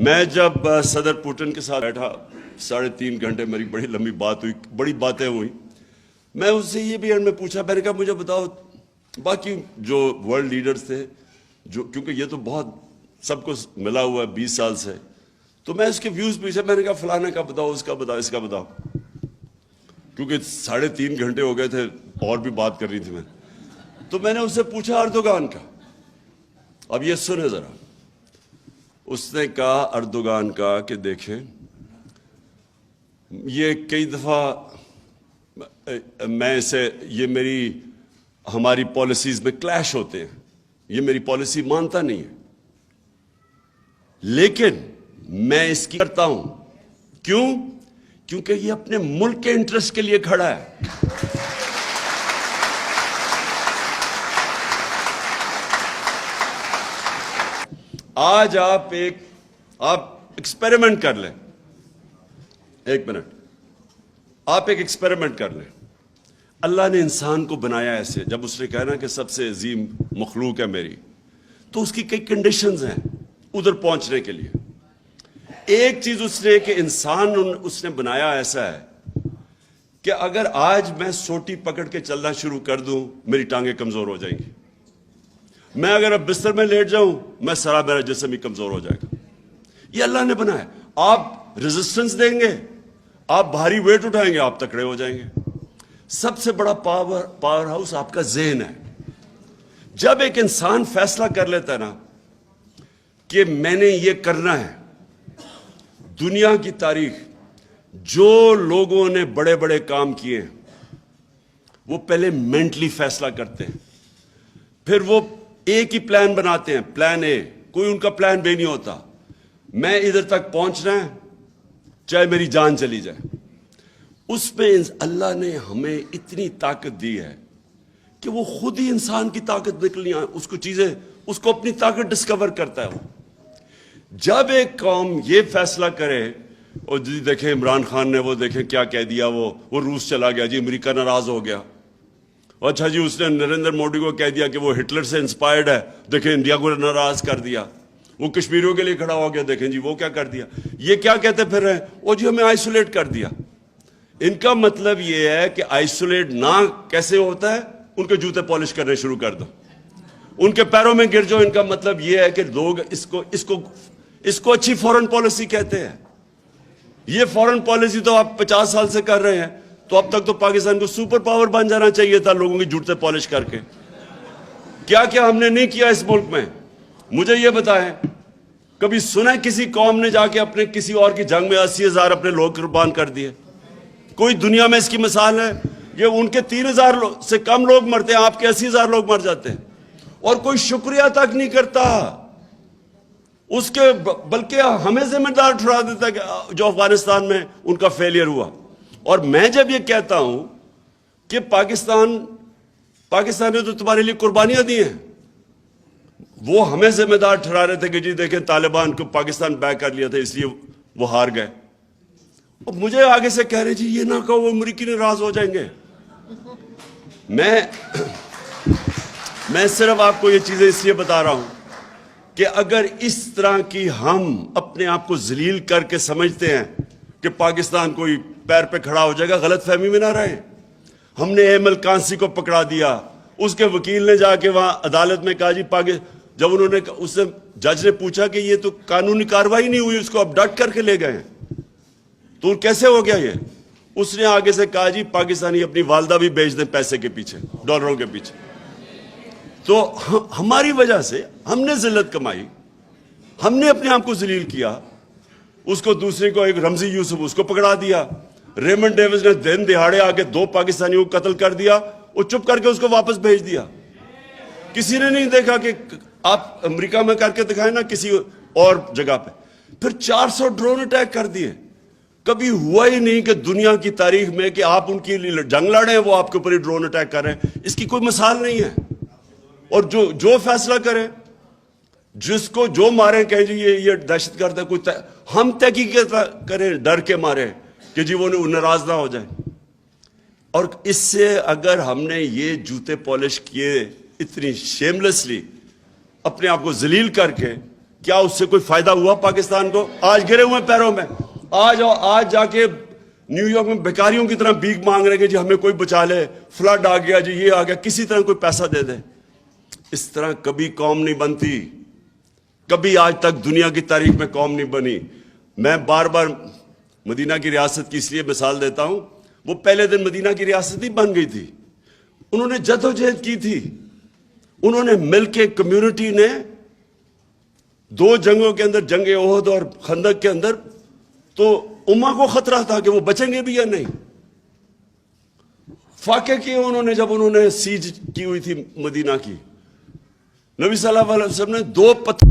میں جب صدر پوٹن کے ساتھ بیٹھا 3.5 گھنٹے میری بڑی لمبی بات ہوئی, بڑی باتیں ہوئی. میں اس سے یہ بھی میں پوچھا, میں نے کہا مجھے بتاؤ باقی جو ورلڈ لیڈرز تھے, جو کیونکہ یہ تو بہت سب کو ملا ہوا ہے 20 سال سے, تو میں اس کے ویوز پوچھا. میں نے کہا فلانا کا بتاؤ, اس کا بتاؤ, اس کا بتاؤ, کیونکہ 3.5 گھنٹے ہو گئے تھے اور بھی بات کر رہی تھی میں. تو میں نے اس سے پوچھا اردوغان کا. اب یہ سنے ذرا. اس نے کہا اردوغان کا کہ دیکھیں یہ کئی دفعہ میں اسے, یہ ہماری پالیسیز میں کلیش ہوتے ہیں, یہ میری پالیسی مانتا نہیں ہے, لیکن میں اس کی کرتا ہوں. کیوں؟ کیونکہ یہ اپنے ملک کے انٹرسٹ کے لیے کھڑا ہے. آج آپ ایکسپیریمنٹ کر لیں, 1 منٹ, آپ ایک ایکسپیریمنٹ کر لیں. اللہ نے انسان کو بنایا ایسے, جب اس نے کہا نا کہ سب سے عظیم مخلوق ہے میری, تو اس کی کئی کنڈیشنز ہیں ادھر پہنچنے کے لیے. ایک چیز اس نے کہ انسان اس نے بنایا ایسا ہے کہ اگر آج میں سوٹی پکڑ کے چلنا شروع کر دوں میری ٹانگیں کمزور ہو جائیں گی. میں اگر اب بستر میں لیٹ جاؤں میرا جسم ہی کمزور ہو جائے گا. یہ اللہ نے بنایا. آپ ریزسٹنس دیں گے, آپ بھاری ویٹ اٹھائیں گے, آپ تکڑے ہو جائیں گے. سب سے بڑا پاور ہاؤس آپ کا ذہن ہے. جب ایک انسان فیصلہ کر لیتا ہے نا کہ میں نے یہ کرنا ہے, دنیا کی تاریخ جو لوگوں نے بڑے بڑے کام کیے وہ پہلے مینٹلی فیصلہ کرتے ہیں, پھر وہ ایک ہی پلان بناتے ہیں, پلان اے. کوئی ان کا پلان بی نہیں ہوتا. میں ادھر تک پہنچنا ہے چاہے میری جان چلی جائے. اس میں اللہ نے ہمیں اتنی طاقت دی ہے کہ وہ خود ہی انسان کی طاقت نکلنی ہے, اس کو اپنی طاقت ڈسکور کرتا ہے. وہ جب ایک قوم یہ فیصلہ کرے, اور جی دیکھیں عمران خان نے وہ دیکھیں کیا کہہ دیا, وہ روس چلا گیا, جی امریکہ ناراض ہو گیا. اچھا جی اس نے نریندر موڈی کو کہہ دیا کہ وہ ہٹلر سے انسپائرڈ ہے, دیکھیں انڈیا کو ناراض کر دیا. وہ کشمیریوں کے لیے کھڑا ہو گیا, دیکھیں جی وہ کیا کر دیا. یہ کیا کہتے پھر رہے, وہ جی ہمیں آئسولیٹ کر دیا. ان کا مطلب یہ ہے کہ آئسولیٹ نہ کیسے ہوتا ہے, ان کے جوتے پالش کرنے شروع کر دو, ان کے پیروں میں گر جاؤ. ان کا مطلب یہ ہے کہ لوگ اس کو اچھی فورن پالیسی کہتے ہیں. یہ فورن پالیسی تو آپ 50 سال سے کر رہے ہیں, تو اب تک تو پاکستان کو سپر پاور بن جانا چاہیے تھا لوگوں کی جوتے پالش کر کے. کیا کیا ہم نے نہیں کیا اس ملک میں, مجھے یہ بتائیں. کبھی سنا کسی قوم نے جا کے اپنے کسی اور کی جنگ میں 80,000 اپنے لوگ قربان کر دیے؟ کوئی دنیا میں اس کی مثال ہے؟ یہ ان کے 3,000 سے کم لوگ مرتے ہیں, آپ کے 80,000 لوگ مر جاتے ہیں, اور کوئی شکریہ تک نہیں کرتا اس کے, بلکہ ہمیں ذمہ دار ٹھہرا دیتا ہے کہ جو افغانستان میں ان کا فیلئر ہوا. اور میں جب یہ کہتا ہوں کہ پاکستان نے تو تمہارے لیے قربانیاں دی ہیں, وہ ہمیں ذمہ دار ٹھہرا رہے تھے کہ جی دیکھیں طالبان کو پاکستان بیک کر لیا تھا اس لیے وہ ہار گئے. اور مجھے آگے سے کہہ رہے جی یہ نہ کہو وہ امریکی ناراض ہو جائیں گے. میں صرف آپ کو یہ چیزیں اس لیے بتا رہا ہوں کہ اگر اس طرح کی ہم اپنے آپ کو ذلیل کر کے سمجھتے ہیں کہ پاکستان کوئی پیر پہ کھڑا ہو جائے گا, غلط فہمی میں نہ رہے. ہم نے ایمل کانسی کو پکڑا دیا, اس کے وکیل نے جا کے وہاں عدالت میں کہا جی جب انہوں نے اس سے جج نے پوچھا کہ یہ تو قانونی کارروائی نہیں ہوئی, اس کو ابڈکٹ کر کے لے گئے ہیں, تو کیسے ہو گیا یہ؟ اس نے آگے سے کہا جی پاکستانی اپنی والدہ بھی بیچ دیں پیسے کے پیچھے, ڈالروں کے پیچھے. تو ہماری وجہ سے ہم نے ذلت کمائی, ہم نے اپنے آپ کو ذلیل کیا. اس کو دوسرے کو, ایک رمزی یوسف, اس کو پکڑا دیا. ریمنڈ ڈیوس نے دن دہاڑے آ کے 2 پاکستانیوں کو قتل کر دیا, وہ چپ کر کے اس کو واپس بھیج دیا. کسی نے نہیں دیکھا کہ آپ امریکہ میں کر کے دکھائیں نا کسی اور جگہ پہ. پھر 400 ڈرون اٹیک کر دیے. کبھی ہوا ہی نہیں کہ دنیا کی تاریخ میں کہ آپ ان کی جنگ لڑے ہیں, وہ آپ کے اوپر ہی ڈرون اٹیک کر رہے ہیں. اس کی کوئی مثال نہیں ہے. اور جو فیصلہ کرے, جس کو جو مارے کہیں جی یہ دہشت گرد ہے, کوئی ہم تحقیق کریں ڈر کے مارے کہ جی وہ ناراض نہ ہو جائے. اور اس سے اگر ہم نے یہ جوتے پالش کیے اتنی شیملیسلی اپنے آپ کو ذلیل کر کے, کیا اس سے کوئی فائدہ ہوا پاکستان کو؟ آج گرے ہوئے پیروں میں، آج جا کے نیو یارک میں بیکاریوں کی طرح بھیک مانگ رہے کہ جی ہمیں کوئی بچا لے، فلڈ آ گیا جی، یہ آ گیا، کسی طرح کوئی پیسہ دے دے۔ اس طرح کبھی قوم نہیں بنتی، کبھی آج تک دنیا کی تاریخ میں قوم نہیں بنی۔ میں بار بار مدینہ کی ریاست کی اس لیے مثال دیتا ہوں، وہ پہلے دن مدینہ کی ریاست ہی بن گئی تھی، انہوں نے جدوجہد کی تھی، انہوں نے مل کے، کمیونٹی نے 2 جنگوں کے اندر، جنگ احد اور خندق کے اندر، تو امہ کو خطرہ تھا کہ وہ بچیں گے بھی یا نہیں۔ فاقے کیے انہوں نے، جب انہوں نے سیج کی ہوئی تھی مدینہ کی، نبی صلی اللہ علیہ وسلم نے 2 پتھر